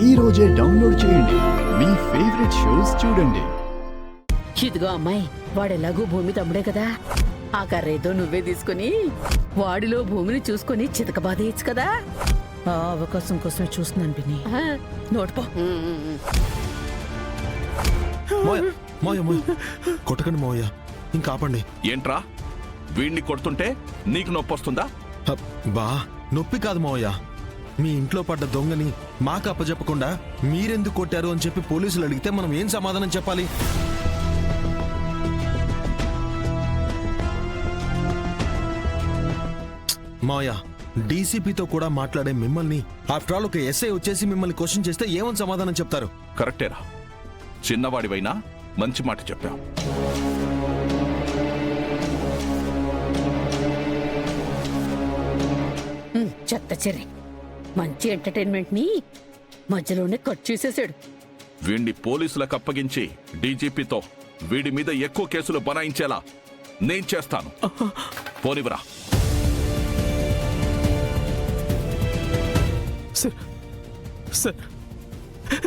ఈ రోజే డౌన్లోడ్ చేయండి. మీ ఫేవరెట్ షోస్ చూడండి. ఇదిగో అమ్మాయి, వాడెలాగూ భూమి తమ్ముడే కదా, ఆ కర్రేదో నువ్వే తీసుకుని వాడిలో భూమిని చూసుకుని చితకబాదేయచ్చు కదా. ఆ అవకాశం కోసమే చూస్తున్నాను పిన్ని. నోటిపో. కొట్టకండి మోయ, ఇంకా ఆపండి. ఏంట్రా వీణ్ణి కొడుతుంటే నీకు నొప్పి వస్తుందా? బా నొప్పి కాదు మోయ, మీ ఇంట్లో పడ్డ దొంగని మాకు అప్పచెప్పకుండా మీరెందుకు కొట్టారు అని చెప్పి పోలీసులు అడిగితే మనం ఏం సమాధానం చెప్పాలి? మాయా, డీసీపీతో కూడా మాట్లాడే మిమ్మల్ని ఆఫ్టర్ ఆల్ ఒక ఎస్ఐ వచ్చేసి మిమ్మల్ని క్వశ్చన్ చేస్తే ఏమని సమాధానం చెప్తారు? కరెక్టేరా, చిన్నవాడివైనా మంచి మాట చెప్పావు. చెత్త చెర్రి, మంచి ఎంటర్టైన్మెంట్ ని మధ్యలోనే కట్ చేసేసాడు. వీణ్ణి పోలీసులకు అప్పగించి డీజీపీతో వీడి మీద ఎక్కువ కేసులు బనాయించేలా నేను చేస్తాను. పోనివరా. Sir sir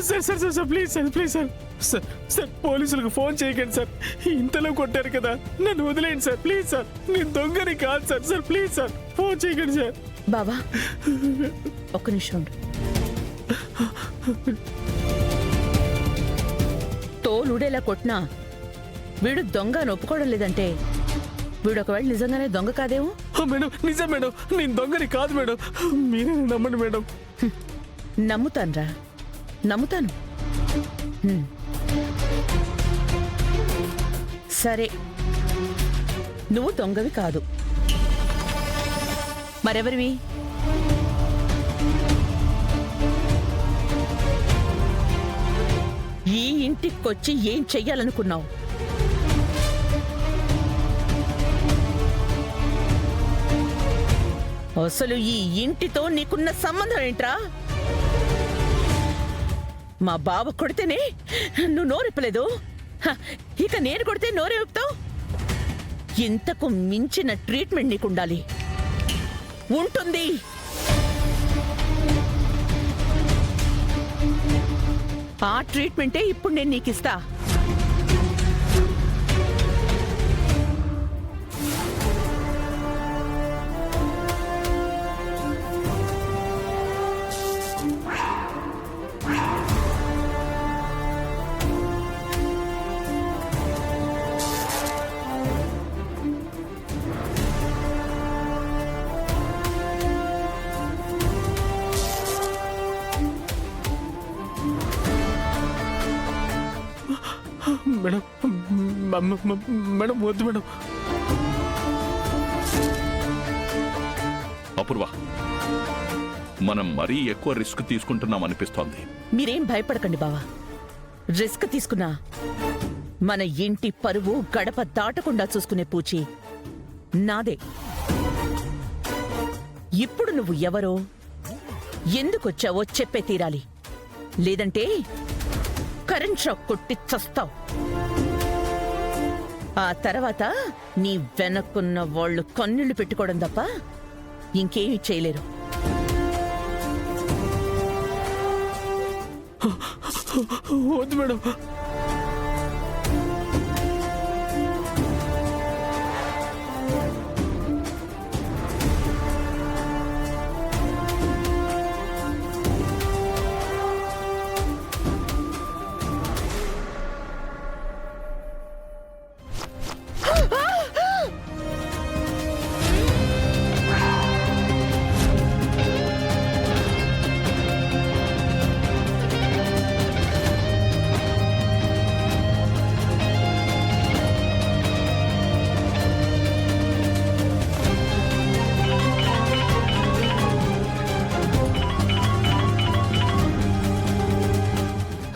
sir sir sir please sir, please sir, sir sir పోలీసులకు ఫోన్ చేయకండి సార్. ఇంతలో కొట్టారు కదా, నన్ను వదిలేయండి సార్, ప్లీజ్ సార్. నేను దొంగని కాదు sir, sir please sir phone చేయకండి సార్. బావా ఒక్క నిమిషం ఉండు. తోలుడేలా కొట్టినా వీడు దొంగ అని ఒప్పుకోవడం లేదంటే వీడు ఒకవేళ నిజంగానే దొంగ కాదేమో. మేడం నిజం మేడం, నేను దొంగని కాదు మేడం, మీరే నమ్మండి మేడం. నమ్ముతానురా, నమ్ముతాను. సరే, నువ్వు దొంగవి కాదు, మరెవరివి? ఈ ఇంటికొచ్చి ఏం చెయ్యాలనుకున్నావు? అసలు ఈ ఇంటితో నీకున్న సంబంధం ఏంట్రా? మా బావ కొడితేనే నువ్వు నోరెప్పలేదు, ఇక నేను కొడితే నోరేపుతావు? ఇంతకు మించిన ట్రీట్మెంట్ నీకుండాలి, ఉంటుంది. ఆ ట్రీట్మెంటే ఇప్పుడు నేను నీకిస్తా. మేడం మేడం వద్దు మేడం. అపూర్వ, మనం మరీ ఎక్కువ రిస్క్ తీసుకుంటున్నాం అనిపిస్తోంది. మీరేం భయపడకండి బావా, రిస్క్ తీసుకున్నా మన ఇంటి పరువు గడప దాటకుండా చూసుకునే పూచి నాదే. ఇప్పుడు నువ్వు ఎవరో ఎందుకొచ్చావో చెప్పే తీరాలి, లేదంటే కరెంట్ షాక్ కొట్టి చస్తావు. ఆ తర్వాత నీ వెనక్కున్న వాళ్ళు కన్నీళ్లు పెట్టుకోవడం తప్ప ఇంకేమీ చేయలేరు. వద్దు మేడం.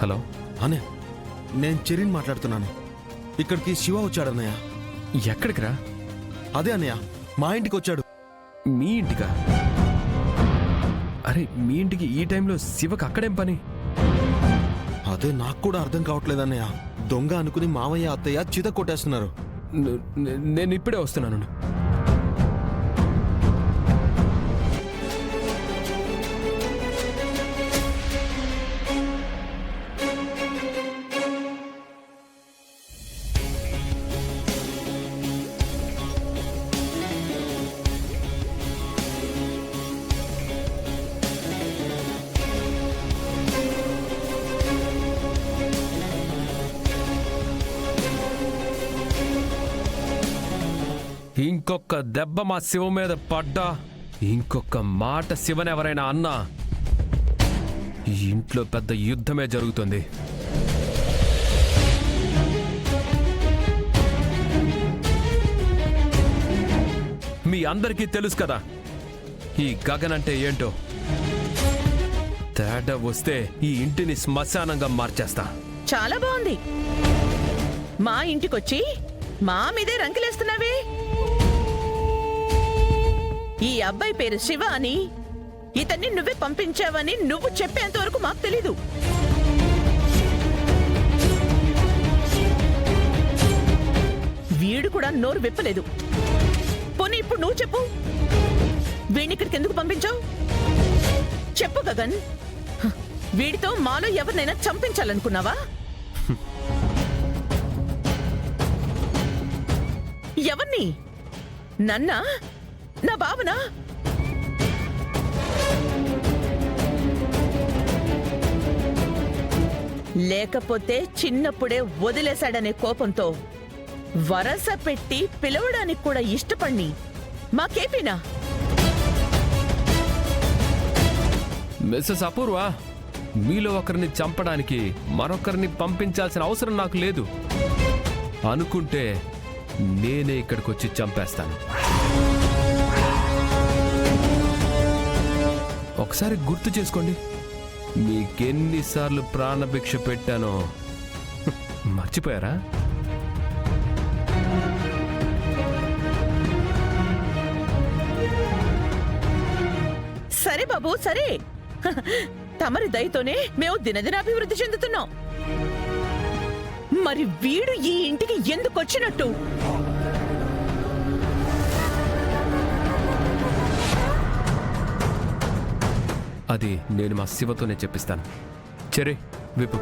హలో అనే, నేను చెరిన్ మాట్లాడుతున్నాను. ఇక్కడికి శివ వచ్చాడన్నయ్య. ఎక్కడికి రా? అదే అన్నయ్య, మా ఇంటికి వచ్చాడు. మీ ఇంటికా? అరే, మీ ఇంటికి ఈ టైంలో శివకు అక్కడేం పని? అదే నాకు కూడా అర్థం కావట్లేదన్నయ్య. దొంగ అనుకుని మామయ్య అత్తయ్య చిత కొట్టేస్తున్నారు. నేను ఇప్పుడే వస్తున్నాను. ఇంకొక దెబ్బ మా శివ మీద పడ్డా, ఇంకొక మాట శివనెవరైనా అన్నా ఈ ఇంట్లో పెద్ద యుద్ధమే జరుగుతుంది. మీ అందరికీ తెలుసు కదా ఈ గగన్ అంటే ఏంటో. తేడా వస్తే ఈ ఇంటిని శ్మశానంగా మార్చేస్తా. చాలా బాగుంది. మా ఇంటికొచ్చి మా మీదే రంకెలేస్తున్నావే. ఈ అబ్బాయి పేరు శివ అని, ఇతన్ని నువ్వే పంపించావని నువ్వు చెప్పేంత వరకు మాకు తెలీదు. వీడు కూడా నోరు విప్పలేదు. పోనీ ఇప్పుడు నువ్వు చెప్పు, వీడిని ఇక్కడికి ఎందుకు పంపించావు? చెప్పు గగన్, వీడితో మాలో ఎవరినైనా చంపించాలనుకున్నావా? ఎవరిని? నన్నా? నా బావనా? లేకపోతే చిన్నప్పుడే వదిలేశాడనే కోపంతో వరస పెట్టి పిలవడానికి కూడా ఇష్టపడి మాకేపీనా? మిస్సెస్ అపూర్వ, మీలో ఒకరిని చంపడానికి మరొకరిని పంపించాల్సిన అవసరం నాకు లేదు. అనుకుంటే నేనే ఇక్కడికి వచ్చి చంపేస్తాను. ఒకసారి గుర్తు చేసుకోండి, మీకెన్నిసార్లు ప్రాణభిక్ష పెట్టానో మర్చిపోయారా? సరే బాబు, సరే. తమరి దయతోనే మేము దినదినాభివృద్ధి చెందుతున్నాం. మరి వీడు ఈ ఇంటికి ఎందుకు వచ్చినట్టు? అది నేను మా శివతోనే చెప్పిస్తాను. చెరే విపు.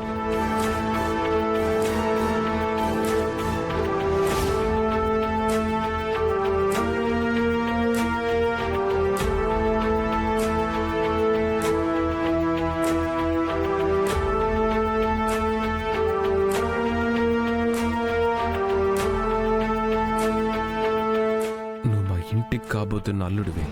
నువ్వు మా ఇంటికి కాబోతున్న అల్లుడివి.